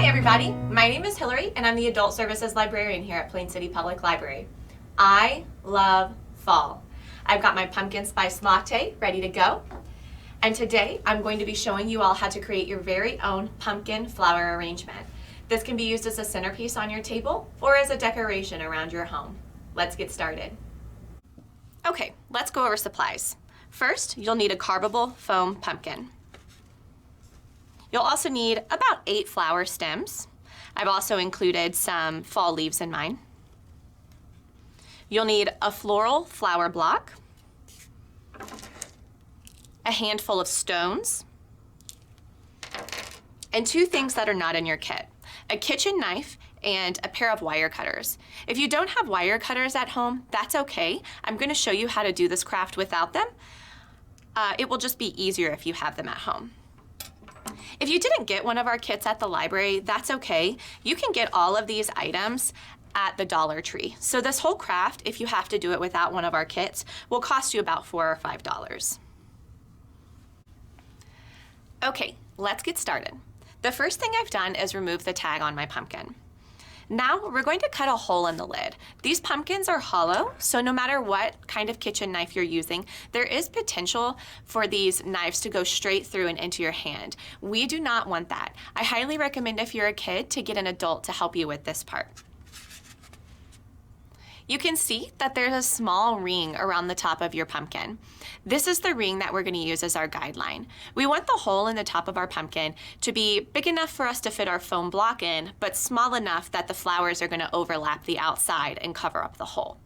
everybody, my name is Hilary and I'm the Adult Services Librarian here at Plain City Public Library. I love fall. I've got my pumpkin spice latte ready to go, and today I'm going to be showing you all how to create your very own pumpkin flower arrangement. This can be used as a centerpiece on your table or as a decoration around your home. Let's get started. Okay, let's go over supplies. First, you'll need a carvable foam pumpkin. You'll also need about 8 flower stems. I've also included some fall leaves in mine. You'll need a floral flower block, a handful of stones, and 2 things that are not in your kit: a kitchen knife and a pair of wire cutters. If you don't have wire cutters at home, that's okay. I'm going to show you how to do this craft without them. It will just be easier if you have them at home. If you didn't get one of our kits at the library, that's okay. You can get all of these items at the Dollar Tree. So this whole craft, if you have to do it without one of our kits, will cost you about $4 or $5. Okay, let's get started. The first thing I've done is remove the tag on my pumpkin. Now we're going to cut a hole in the lid. These pumpkins are hollow, so no matter what kind of kitchen knife you're using, there is potential for these knives to go straight through and into your hand. We do not want that. I highly recommend, if you're a kid, to get an adult to help you with this part. You can see that there's a small ring around the top of your pumpkin. This is the ring that we're going to use as our guideline. We want the hole in the top of our pumpkin to be big enough for us to fit our foam block in, but small enough that the flowers are going to overlap the outside and cover up the hole.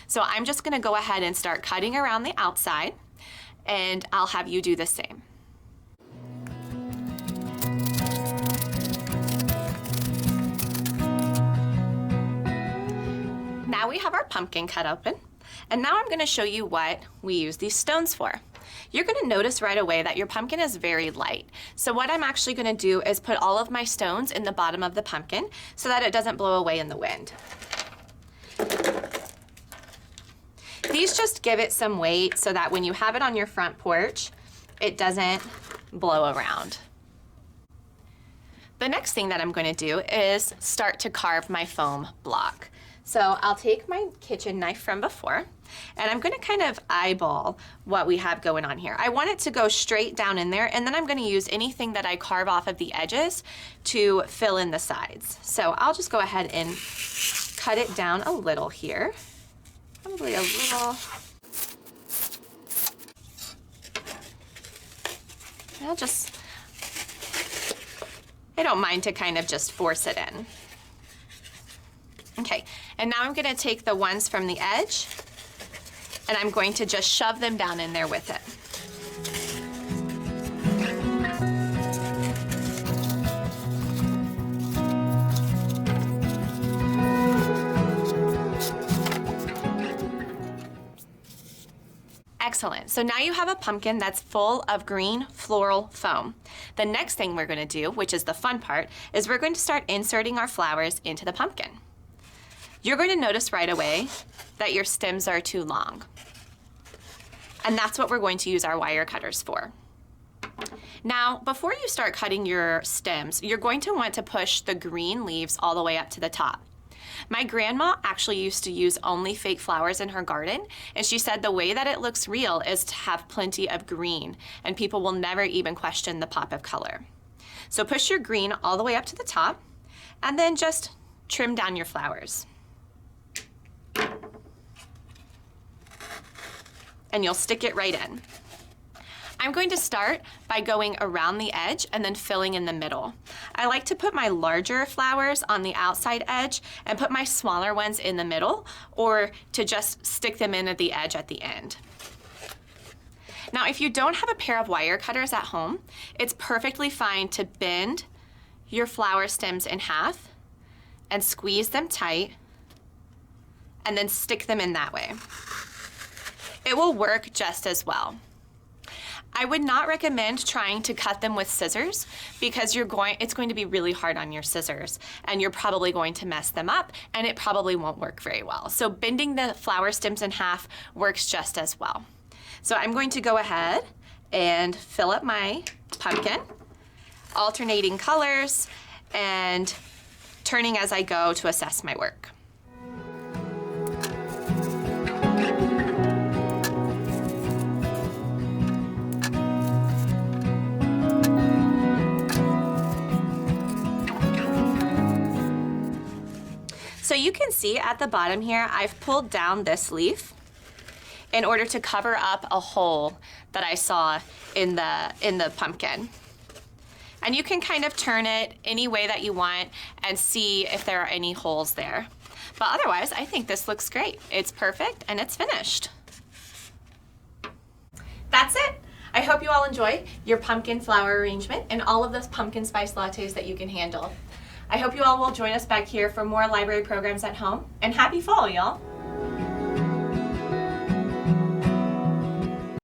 So I'm just going to go ahead and start cutting around the outside, and I'll have you do the same. Now we have our pumpkin cut open, and now I'm going to show you what we use these stones for. You're going to notice right away that your pumpkin is very light. So what I'm actually going to do is put all of my stones in the bottom of the pumpkin so that it doesn't blow away in the wind. These just give it some weight so that when you have it on your front porch, it doesn't blow around. The next thing that I'm going to do is start to carve my foam block. So I'll take my kitchen knife from before, and I'm going to kind of eyeball what we have going on here. I want it to go straight down in there, and then I'm going to use anything that I carve off of the edges to fill in the sides. So I'll just go ahead and cut it down a little here. Probably a little. I don't mind to kind of just force it in. Okay, and now I'm going to take the ones from the edge, and I'm going to just shove them down in there with it. Excellent. So now you have a pumpkin that's full of green floral foam. The next thing we're going to do, which is the fun part, is we're going to start inserting our flowers into the pumpkin. You're going to notice right away that your stems are too long. And that's what we're going to use our wire cutters for. Now, before you start cutting your stems, you're going to want to push the green leaves all the way up to the top. My grandma actually used to use only fake flowers in her garden, and she said the way that it looks real is to have plenty of green, and people will never even question the pop of color. So push your green all the way up to the top, and then just trim down your flowers. And you'll stick it right in. I'm going to start by going around the edge and then filling in the middle. I like to put my larger flowers on the outside edge and put my smaller ones in the middle, or to just stick them in at the edge at the end. Now, if you don't have a pair of wire cutters at home, it's perfectly fine to bend your flower stems in half and squeeze them tight and then stick them in that way. It will work just as well. I would not recommend trying to cut them with scissors because it's going to be really hard on your scissors, and you're probably going to mess them up, and it probably won't work very well. So bending the flower stems in half works just as well. So I'm going to go ahead and fill up my pumpkin, alternating colors, and turning as I go to assess my work. So you can see at the bottom here, I've pulled down this leaf in order to cover up a hole that I saw in the pumpkin. And you can kind of turn it any way that you want and see if there are any holes there. But otherwise, I think this looks great. It's perfect and it's finished. That's it. I hope you all enjoy your pumpkin flower arrangement and all of those pumpkin spice lattes that you can handle. I hope you all will join us back here for more library programs at home, and happy fall, y'all.